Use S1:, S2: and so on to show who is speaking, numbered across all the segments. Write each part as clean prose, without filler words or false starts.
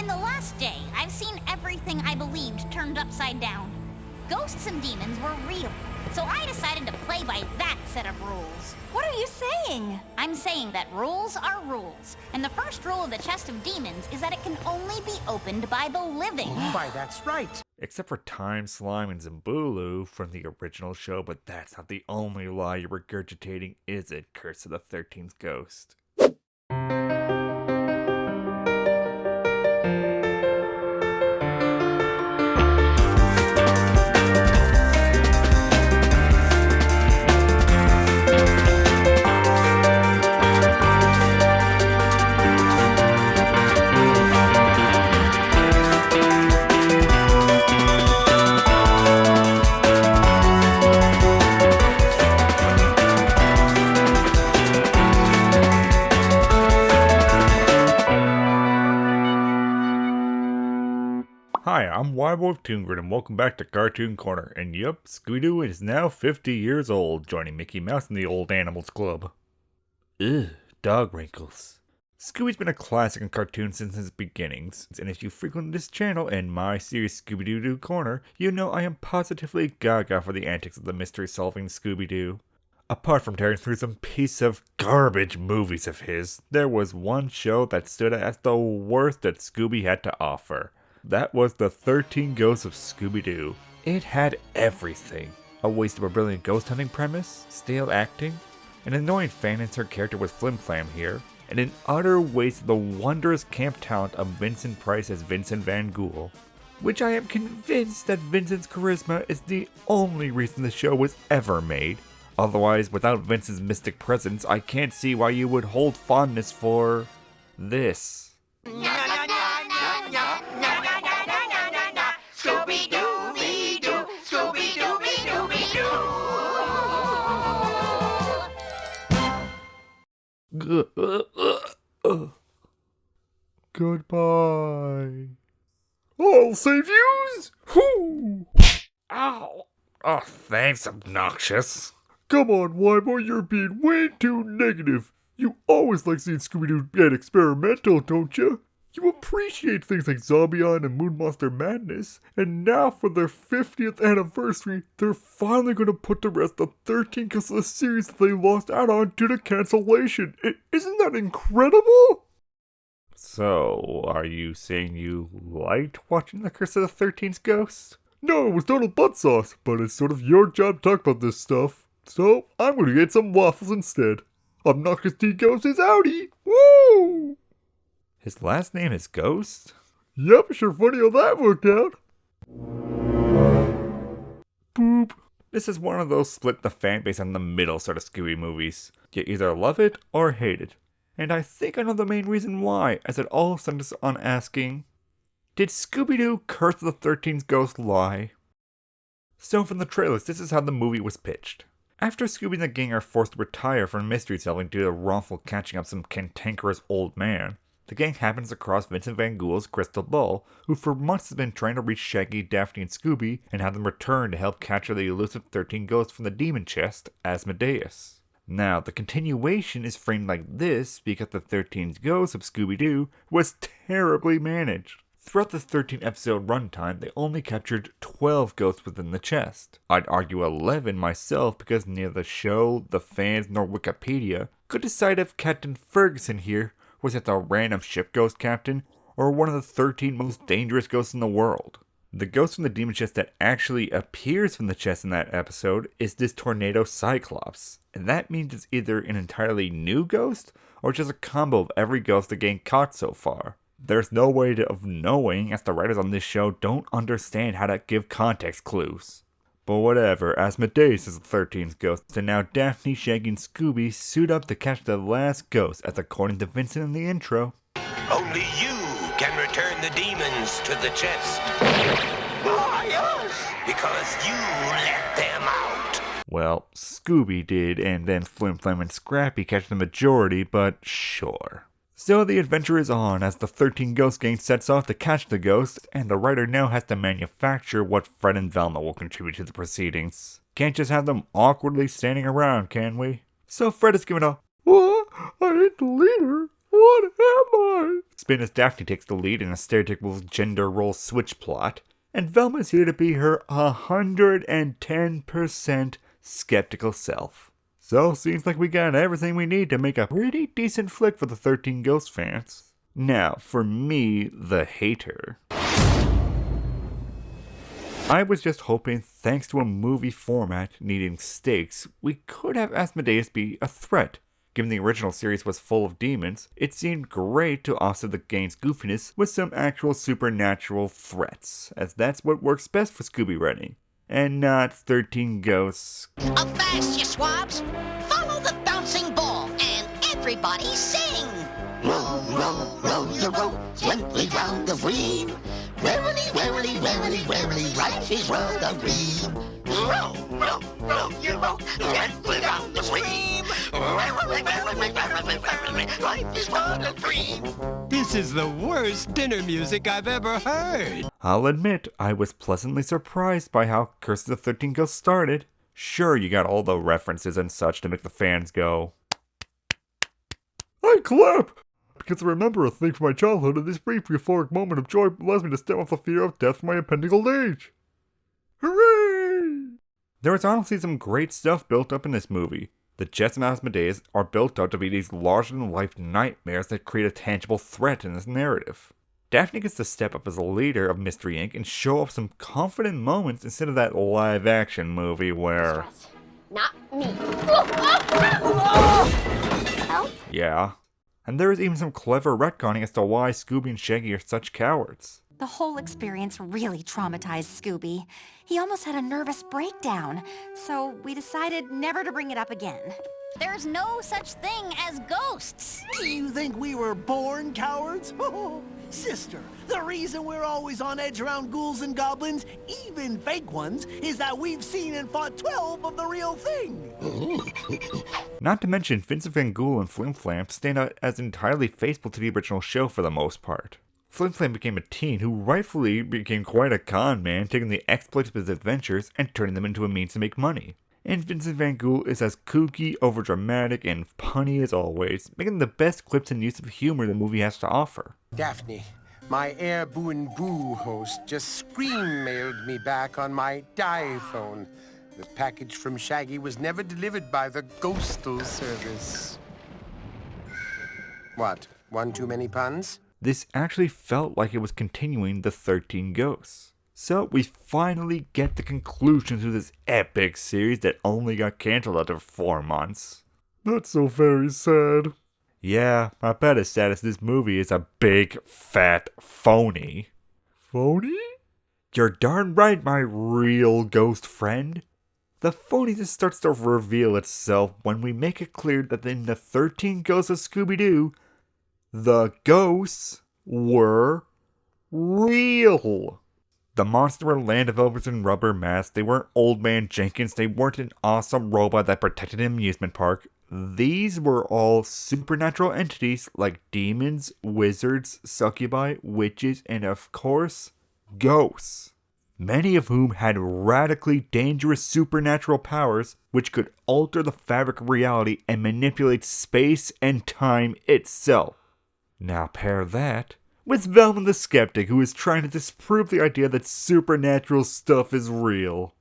S1: In the last day, I've seen everything I believed turned upside down. Ghosts and demons were real, so I decided to play by that set of rules.
S2: What are you saying?
S1: I'm saying that rules are rules, and the first rule of the Chest of Demons is that it can only be opened by the living.
S3: Why, that's right.
S4: Except for Time Slime and Zambulu from the original show, but that's not the only lie you're regurgitating, is it, Curse of the 13th Ghost? Hi, I'm WHYBOY of ToonGrin, and welcome back to Cartoon Corner. And yup, Scooby-Doo is now 50 years old, joining Mickey Mouse in the Old Animals Club. Ugh, dog wrinkles. Scooby's been a classic in cartoons since its beginnings, and if you frequent this channel and my series Scooby-Doo Corner, you know I am positively gaga for the antics of the mystery-solving Scooby-Doo. Apart from tearing through some piece of garbage movies of his, there was one show that stood out as the worst that Scooby had to offer. That was the 13 Ghosts of Scooby-Doo. It had everything. A waste of a brilliant ghost hunting premise, stale acting, an annoying fan insert character with Flim Flam here, and an utter waste of the wondrous camp talent of Vincent Price as Vincent Van Ghoul. Which I am convinced that Vincent's charisma is the only reason the show was ever made. Otherwise, without Vincent's mystic presence, I can't see why you would hold fondness for this.
S3: Scooby-Dooby-Doo, Scooby-Dooby-Dooby-Doo.
S4: Goodbye. I'll save yous! Whoo! Ow! Oh, thanks, obnoxious. Come on, WHYBOY, you're being way too negative. You always like seeing Scooby-Doo get experimental, don't you? You appreciate things like Zombie-On and Moon Monster Madness, and now for their 50th anniversary, they're finally going to put to rest the 13 Ghosts of the series that they lost out on due to cancellation. Isn't that incredible? So, are you saying you liked watching the Curse of the 13th Ghost? No, it was total butt sauce, but it's sort of your job to talk about this stuff. So, I'm going to get some waffles instead. Obnoxious T Ghost is outie! Woo! His last name is Ghost? Yep, sure funny how that worked out. Boop. This is one of those split the fan base on the middle sort of Scooby movies. You either love it or hate it. And I think I know the main reason why, as it all centers on asking, did Scooby-Doo Curse of the 13th Ghost lie? So from the trailers, this is how the movie was pitched. After Scooby and the gang are forced to retire from mystery solving due to wrongful catching up some cantankerous old man, the gang happens across Vincent Van Ghoul's crystal ball, who for months has been trying to reach Shaggy, Daphne, and Scooby and have them return to help capture the elusive 13 ghosts from the demon chest, Asmodeus. Now, the continuation is framed like this because the 13 Ghosts of Scooby-Doo was terribly managed. Throughout this 13-episode runtime, they only captured 12 ghosts within the chest. I'd argue 11 myself because neither the show, the fans, nor Wikipedia could decide if Captain Ferguson here was it the random ship ghost captain, or one of the 13 most dangerous ghosts in the world. The ghost from the demon chest that actually appears from the chest in that episode is this tornado Cyclops, and that means it's either an entirely new ghost, or just a combo of every ghost the gang caught so far. There's no way of knowing, as the writers on this show don't understand how to give context clues. But whatever, Asmodeus is the 13th ghost, and now Daphne, Shaggy, and Scooby suit up to catch the last ghost, as according to Vincent in the intro,
S5: only you can return the demons to the chest.
S3: Ah, yes.
S5: Because you let them out.
S4: Well, Scooby did, and then Flim Flam and Scrappy catch the majority, but sure. So the adventure is on as the 13 Ghost Gang sets off to catch the ghosts, and the writer now has to manufacture what Fred and Velma will contribute to the proceedings. Can't just have them awkwardly standing around, can we? So Fred is given a, "What? I ain't the leader. What am I? Spin as Daphne takes the lead in a stereotypical gender role switch plot, and Velma's here to be her 110% skeptical self. So, seems like we got everything we need to make a pretty decent flick for the 13 Ghosts fans. Now, for me, the hater. I was just hoping, thanks to a movie format needing stakes, we could have Asmodeus be a threat. Given the original series was full of demons, it seemed great to offset the game's goofiness with some actual supernatural threats, as that's what works best for Scooby writing, and not 13 Ghosts.
S2: Avast, you swabs! Follow the bouncing ball, and everybody sing!
S6: Roll, roll, roll your boat gently round the green. Warily, warily, warily, warily, right is rotary. Roll, roll, roll your boat gently round the green. Warily, warily, warily, warily, right is rotary.
S7: This is the worst dinner music I've ever heard.
S4: I'll admit, I was pleasantly surprised by how Curse of the 13 Ghosts started. Sure, you got all the references and such to make the fans go, I clap! Because I remember a thing from my childhood, and this brief euphoric moment of joy allows me to stem off the fear of death from my impending old age. Hooray! There is honestly some great stuff built up in this movie. The Jets and Asmodeus are built out to be these larger-than-life nightmares that create a tangible threat in this narrative. Daphne gets to step up as a leader of Mystery Inc. and show off some confident moments instead of that live-action movie where...
S8: Not me. Help?
S4: Yeah. And there is even some clever retconning as to why Scooby and Shaggy are such cowards.
S9: The whole experience really traumatized Scooby. He almost had a nervous breakdown, so we decided never to bring it up again.
S1: There's no such thing as ghosts.
S10: Do you think we were born cowards? Oh, sister, the reason we're always on edge around ghouls and goblins, even fake ones, is that we've seen and fought 12 of the real thing.
S4: Not to mention, Vincent Van Gogh and Flim Flam stand out as entirely faithful to the original show for the most part. Flim Flam became a teen who rightfully became quite a con man, taking the exploits of his adventures and turning them into a means to make money. And Vincent Van Gogh is as kooky, overdramatic, and punny as always, making the best clips and use of humor the movie has to offer.
S11: Daphne, my Air Boo and Boo host just scream-mailed me back on my phone. The package from Shaggy was never delivered by the Ghostal service. What, one too many puns?
S4: This actually felt like it was continuing the 13 Ghosts. So we finally get the conclusion to this epic series that only got cancelled after 4 months. That's so very sad. Yeah, I bet as sad as this movie is a big, fat phony. Phony? You're darn right, my real ghost friend. The phoniness starts to reveal itself when we make it clear that in the 13 Ghosts of Scooby-Doo, the ghosts were real. The monsters were land developers in rubber masks. They weren't Old Man Jenkins. They weren't an awesome robot that protected an amusement park. These were all supernatural entities like demons, wizards, succubi, witches, and of course, ghosts. Many of whom had radically dangerous supernatural powers which could alter the fabric of reality and manipulate space and time itself. Now pair that with Velma the Skeptic, who is trying to disprove the idea that supernatural stuff is real.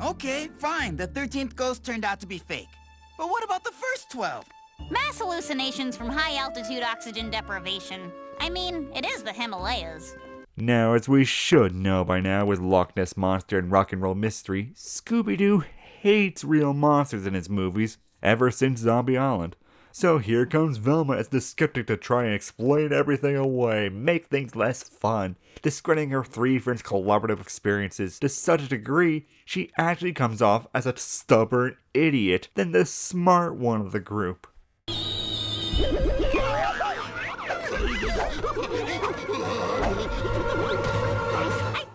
S12: Okay, fine. The 13th ghost turned out to be fake. But what about the first 12?
S1: Mass hallucinations from high-altitude oxygen deprivation. I mean, it is the Himalayas.
S4: Now, as we should know by now with Loch Ness Monster and Rock and Roll Mystery, Scooby-Doo hates real monsters in his movies ever since Zombie Island. So here comes Velma as the skeptic to try and explain everything away, make things less fun, discrediting her 3 friends' collaborative experiences to such a degree she actually comes off as a stubborn idiot than the smart one of the group.
S1: I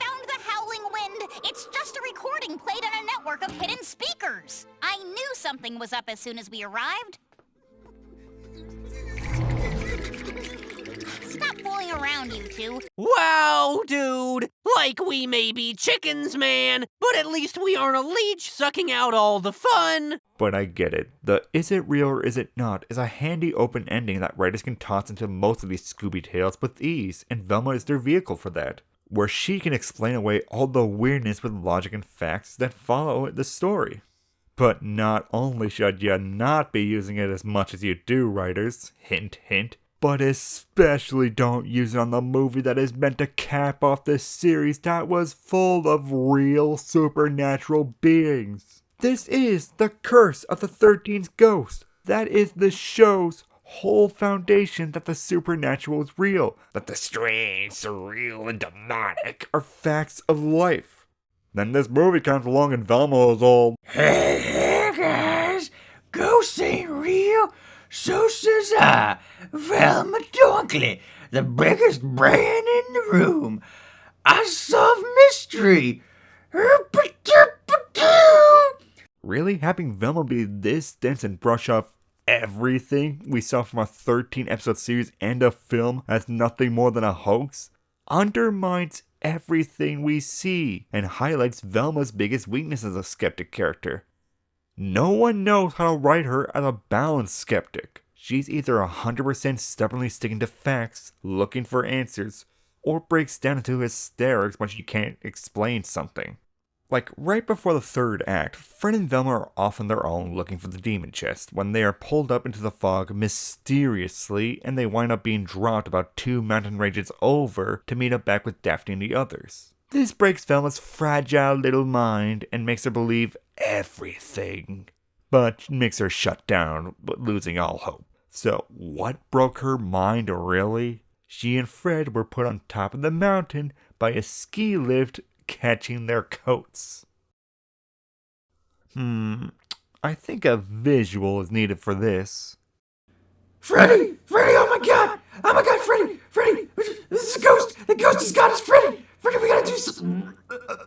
S1: found the howling wind! It's just a recording played on a network of hidden speakers! I knew something was up as soon as we arrived. Stop fooling around, you two.
S12: Wow, dude!
S13: Like we may be chickens, man, but at least we aren't a leech sucking out all the fun.
S4: But I get it. The is it real or is it not is a handy open ending that writers can toss into most of these Scooby tales with ease, and Velma is their vehicle for that, where she can explain away all the weirdness with logic and facts that follow the story. But not only should you not be using it as much as you do, writers, hint hint, but especially don't use it on the movie that is meant to cap off this series that was full of real supernatural beings. This is the Curse of the 13th Ghost. That is the show's whole foundation, that the supernatural is real, that the strange, surreal, and demonic are facts of life. Then this movie comes along and Velma is all,
S14: Hey guys, ghosts ain't real, so says I, Velma Dunkley, the biggest brain in the room. I solve mystery.
S4: really? Having Velma be this dense and brush off everything we saw from a 13-episode series and a film as nothing more than a hoax undermines everything we see and highlights Velma's biggest weakness as a skeptic character. No one knows how to write her as a balanced skeptic. She's either 100% stubbornly sticking to facts, looking for answers, or breaks down into hysterics when she can't explain something. Like, right before the third act, Fred and Velma are off on their own looking for the demon chest when they are pulled up into the fog mysteriously, and they wind up being dropped about 2 mountain ranges over to meet up back with Daphne and the others. This breaks Velma's fragile little mind and makes her believe everything, but makes her shut down, losing all hope. So, what broke her mind really? She and Fred were put on top of the mountain by a ski lift catching their coats. I think a visual is needed for this.
S14: Freddy! Freddy, oh my god! Oh my god, Freddy! Freddy! This is a ghost! The ghost has got us, Freddy! Freddy, we gotta do something!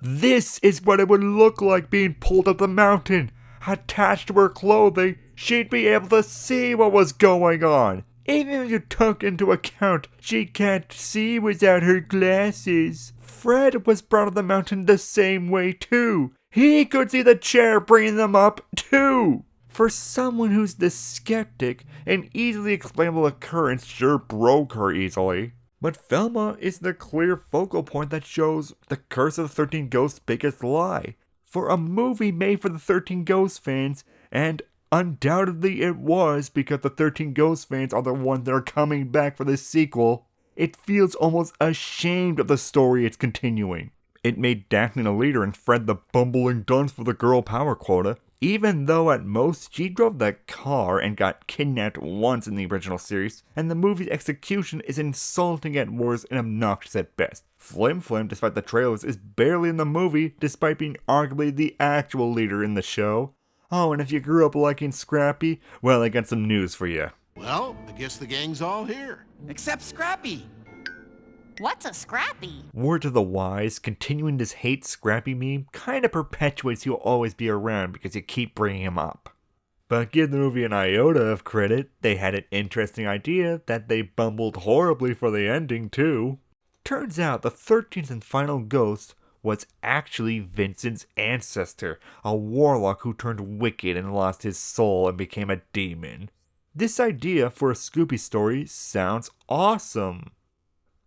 S4: This is what it would look like being pulled up the mountain. Attached to her clothing, she'd be able to see what was going on. Even if you took into account she can't see without her glasses. Fred was brought up the mountain the same way too. He could see the chair bringing them up too. For someone who's the skeptic, an easily explainable occurrence sure broke her easily. But Velma is the clear focal point that shows the Curse of the 13 Ghosts' biggest lie. For a movie made for the 13 Ghosts fans, and undoubtedly it was because the 13 Ghosts fans are the ones that are coming back for this sequel, it feels almost ashamed of the story it's continuing. It made Daphne the leader and Fred the bumbling dunce for the girl power quota, even though at most she drove the car and got kidnapped once in the original series, and the movie's execution is insulting at worst and obnoxious at best. Flim Flam, despite the trailers, is barely in the movie, despite being arguably the actual leader in the show. Oh, and if you grew up liking Scrappy, well, I got some news for you.
S15: Well, I guess the gang's all here.
S12: Except Scrappy.
S1: What's a Scrappy?
S4: Word to the wise, continuing this hate Scrappy meme kinda perpetuates he'll always be around because you keep bringing him up. But give the movie an iota of credit, they had an interesting idea that they bumbled horribly for the ending too. Turns out the 13th and final ghost was actually Vincent's ancestor, a warlock who turned wicked and lost his soul and became a demon. This idea for a Scooby story sounds awesome.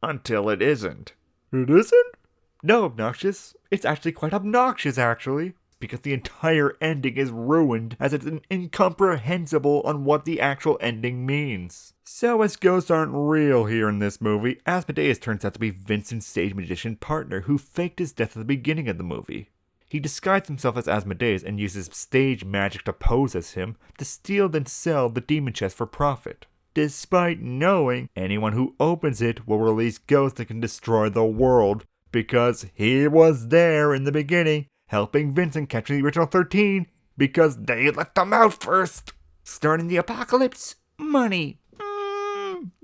S4: Until it isn't. It isn't? No, obnoxious. It's actually quite obnoxious, actually. Because the entire ending is ruined, as it's incomprehensible on what the actual ending means. So as ghosts aren't real here in this movie, Asmodeus turns out to be Vincent's stage magician partner who faked his death at the beginning of the movie. He disguised himself as Asmodeus and uses stage magic to pose as him to steal then sell the demon chest for profit. Despite knowing anyone who opens it will release ghosts that can destroy the world, because he was there in the beginning, helping Vincent capture the original 13, because they let them out first. Starting the apocalypse, money.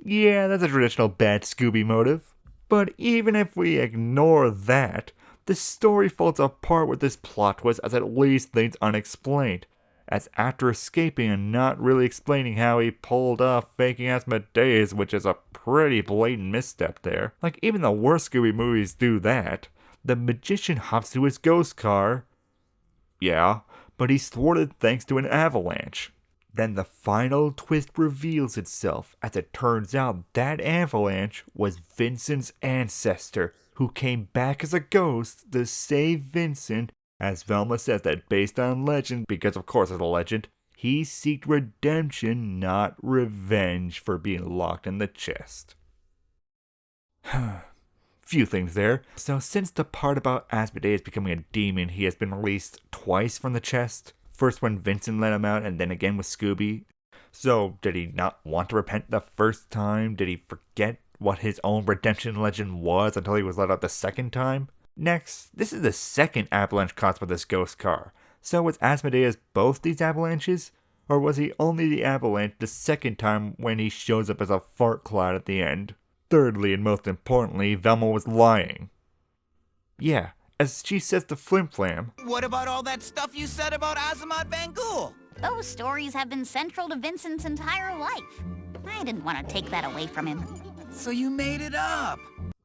S4: Yeah, that's a traditional bad Scooby motive. But even if we ignore that, the story falls apart with this plot twist as it leaves things unexplained. As after escaping and not really explaining how he pulled off faking Asmodeus, which is a pretty blatant misstep there. Like, even the worst Scooby movies do that. The magician hops to his ghost car. Yeah, but he's thwarted thanks to an avalanche. Then the final twist reveals itself as it turns out that avalanche was Vincent's ancestor, who came back as a ghost to save Vincent. As Velma says that based on legend, because of course it's a legend, he seeked redemption, not revenge for being locked in the chest. Few things there. So since the part about Asmodeus becoming a demon, he has been released twice from the chest. First when Vincent let him out, and then again with Scooby. So, did he not want to repent the first time? Did he forget what his own redemption legend was until he was let out the second time? Next, this is the second avalanche caused by this ghost car. So was Asmodeus both these avalanches? Or was he only the avalanche the second time when he shows up as a fart cloud at the end? Thirdly, and most importantly, Velma was lying. Yeah. As she says to Flim Flam.
S12: What about all that stuff you said about Azamat Van Ghoul?
S1: Those stories have been central to Vincent's entire life. I didn't want to take that away from him.
S12: So you made it up.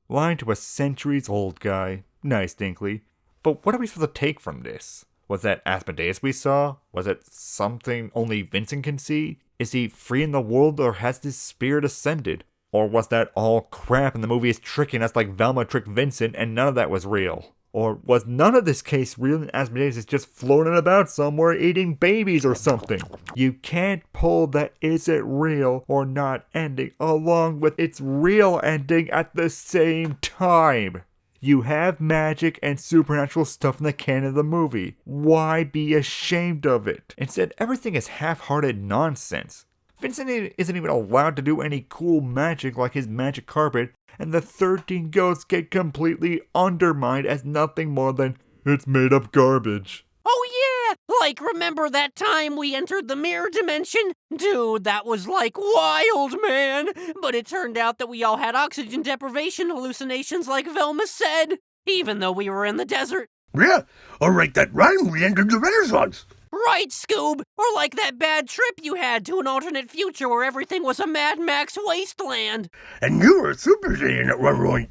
S4: Lying to a centuries-old guy. Nice, Dinkley. But what are we supposed to take from this? Was that Asmodeus we saw? Was it something only Vincent can see? Is he free in the world, or has his spirit ascended? Or was that all crap and the movie is tricking us like Velma tricked Vincent and none of that was real? Or was none of this case real and Asmodeus is just floating about somewhere eating babies or something? You can't pull that is it real or not ending along with its real ending at the same time. You have magic and supernatural stuff in the canon of the movie. Why be ashamed of it? Instead, everything is half-hearted nonsense. Vincent isn't even allowed to do any cool magic like his magic carpet, and the 13 ghosts get completely undermined as nothing more than, it's made up garbage.
S13: Oh yeah! Like, remember that time we entered the mirror dimension? Dude, that was like wild, man! But it turned out that we all had oxygen deprivation hallucinations like Velma said, even though we were in the desert.
S6: Yeah, or like that rhyme we entered the Renaissance.
S13: Right, Scoob! Or like that bad trip you had to an alternate future where everything was a Mad Max wasteland.
S6: And you were a Super Saiyan at one point.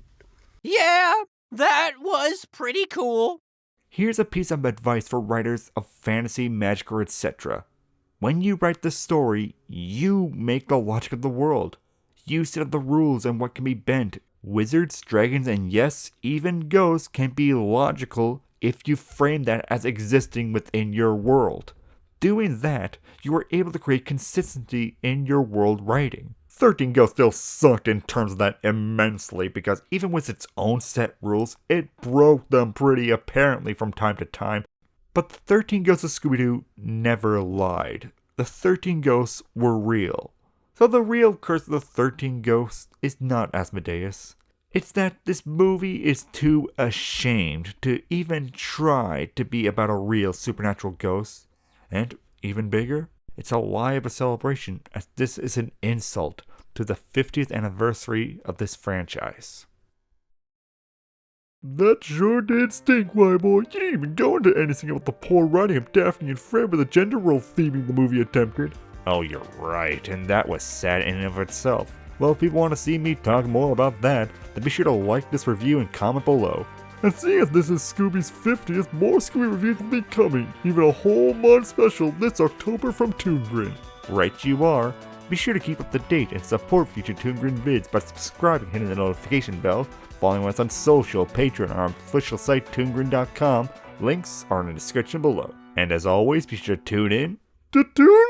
S13: Yeah, that was pretty cool.
S4: Here's a piece of advice for writers of fantasy, magic, or etc. When you write the story, you make the logic of the world. You set up the rules and what can be bent. Wizards, dragons, and yes, even ghosts can be logical if you frame that as existing within your world. Doing that, you are able to create consistency in your world writing. 13 Ghosts still sucked in terms of that immensely, because even with its own set rules, it broke them pretty apparently from time to time. But the 13 Ghosts of Scooby-Doo never lied. The 13 Ghosts were real. So the real curse of the 13 Ghosts is not Asmodeus. It's that this movie is too ashamed to even try to be about a real supernatural ghost. And, even bigger, it's a lie of a celebration, as this is an insult to the 50th anniversary of this franchise. That sure did stink, WHYBOY. You didn't even go into anything about the poor writing of Daphne and Fred with the gender role theming the movie attempted. Oh, you're right, and that was sad in and of itself. Well, if people want to see me talk more about that, then be sure to like this review and comment below. And seeing as this is Scooby's 50th, more Scooby reviews will be coming, even a whole month special this October from ToonGrin. Right you are. Be sure to keep up to date and support future ToonGrin vids by subscribing and hitting the notification bell, following us on social, Patreon, or our official site toongrin.com. Links are in the description below. And as always, be sure to tune in to ToonGrin!